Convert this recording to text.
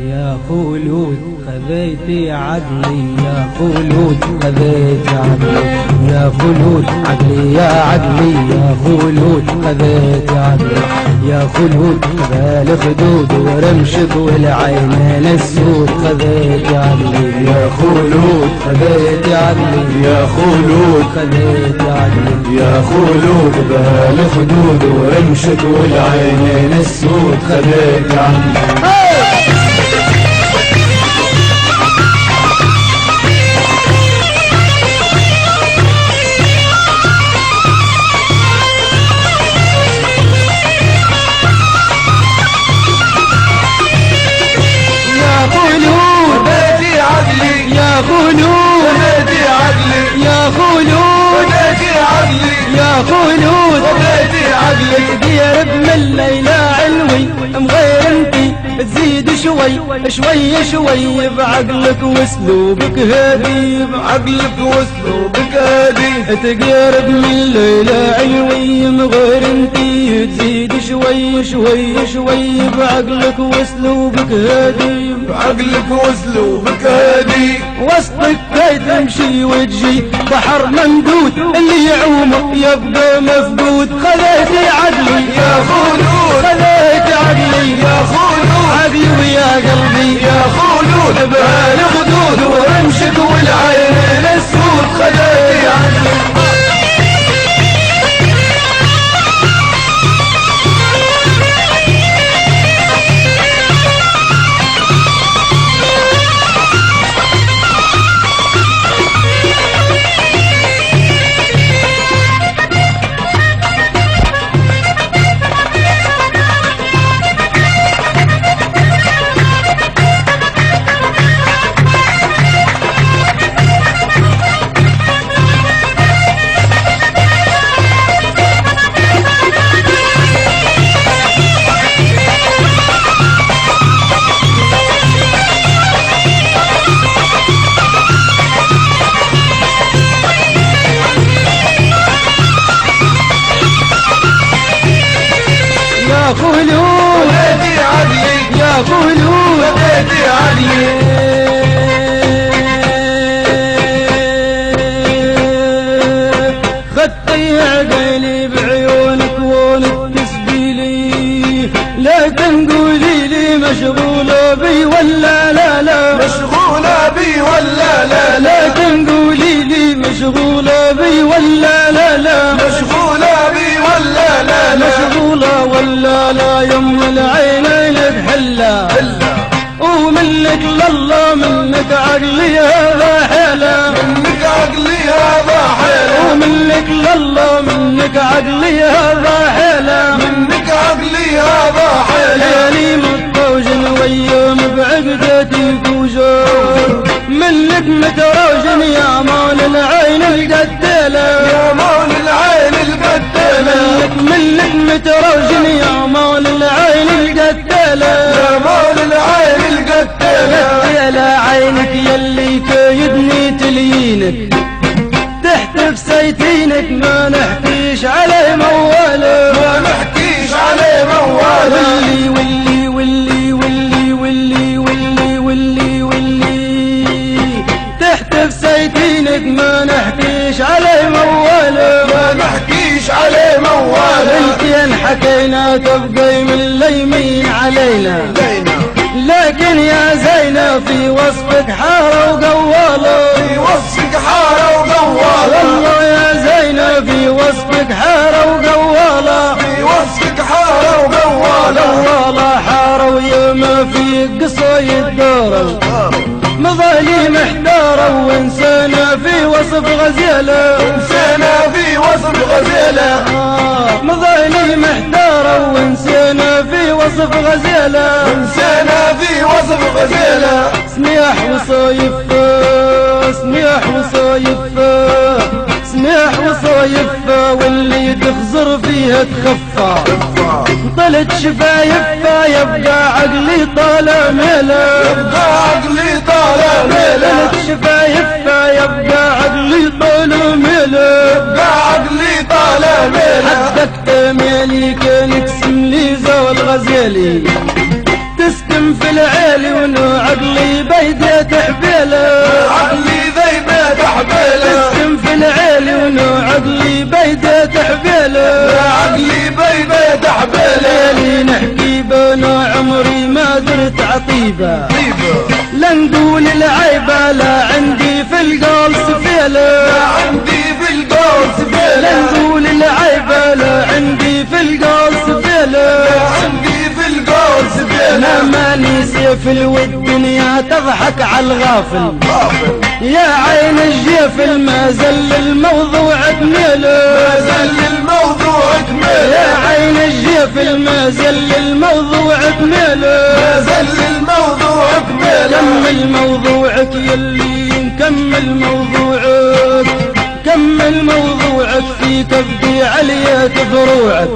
يا خلود خذيتي عقلي يا خلود خذيتي عقلي يا خلود عقلي يا عقلي يا خلود خذيتي عقلي يا خلود خذال خدود ورمشك والعينين السود خذيتي عقلي يا خلود خذيتي عقلي يا خلود خذيتي عقلي يا خلود خذال خدود ورمشك والعينين السود خذيتي عقلي يا خلود خذيتي عقلي دير بمليلة علوي مغير انتي تزيد شوي شوي شوي بعقلك واسلوبك هادي بعقلك واسلوبك هادي تقرب من الليلة علوي مغير انتي تزيد شوي شوي شوي بعقلك واسلوبك هادي بعقلك واسلوبك هادي وسطك كي تمشي وتجي بحر ممدود اللي يعومك يبقى مفقود خذيتي عقلي يا خلود خذيتي عقلي يا خلود عقلي ويا قلبي يا خلود بهالخدود ورمشك والعين السود خذيتي عقلي يا خلود خذيتي عقلي يا خلود خذيتي عقلي خدتي عقلي بعيونك وانك تسبيلي لا تنقولي لي مشغولة بي ولا لا لا مشغولة بي ولا لا لا تنقولي لي مشغولة بي ولا لا لا مشغولة بي ولا لا مشغولة ولا لا يم العينين بحلة ومنك لله منك عقلي هذا حيلة منك عقلي هذا حيلة ومنك لله منك عقلي هذا حيلة منك عقلي هذا حيلة حيلي متروجن ويوم بعقدتي فوجر منك متروجن يا مال العين القتالة يا مال العين القتالة منك متروجن يا مال العين القتالة يا مال العين القتالة يا عينك يلي كيدني تلينك تحت سيتينك ما نحكيش عليه موالة ما نحكيش عليه موالة واللي واللي واللي واللي واللي واللي واللي تحت سيتينك ما نحكيش عليه موالة ما نحكيش عليه موالة انتين حكينا تبقي من اليمين علينا لكن يا زينة في وصفك حارة وقوالة في وصفك حارة وقوالة والله يا زينة في وصفك حارة وقوالة في وصفك حارة وقوالة والله حارة وياما في قصايد دارة مظالي محتارة وانسانة في وصف غزالة انسانة في وصف غزالة مظالي محتارة وانسانة في وصف غزالة انسانة في وصف غزالة سميح وصايف سميح وصايف سميح وصايف واللي تخزر فيها تخفى طلت شفايفها يبقى عقلي طالع ميله يبقى عقلي طالع ميله طلت شفايفها يبقى عقلي طالع ميله يبقى عقلي طالع ميله حدك تميلي كان يقسم لي زول غزالي تسكن في العين العيلي ونو عقلي بيديت حبيله عقلي ذي بيت حبيله تسكن في العيلي ونو عقلي بيديت حبيله عقلي بيت حبيله ليلي نحكي بنو عمري ما درت عطيبه لا نقول العيبه لا عندي في القول سفيله عندي في القول لا سفيله نقول العيبه لا عندي في القول سفيله عندي في القول انا سفيله ماني سيف الود دنيا تضحك على الغافل يا عين الجيف ما زل الموضوع تميله زل الموضوع كميله يا عين الجيف ما زل الموضوع تميله زل الموضوع كميله كمل موضوعك يلي نكمل موضوعك كمل موضوعك في كبدي عليك ضروعك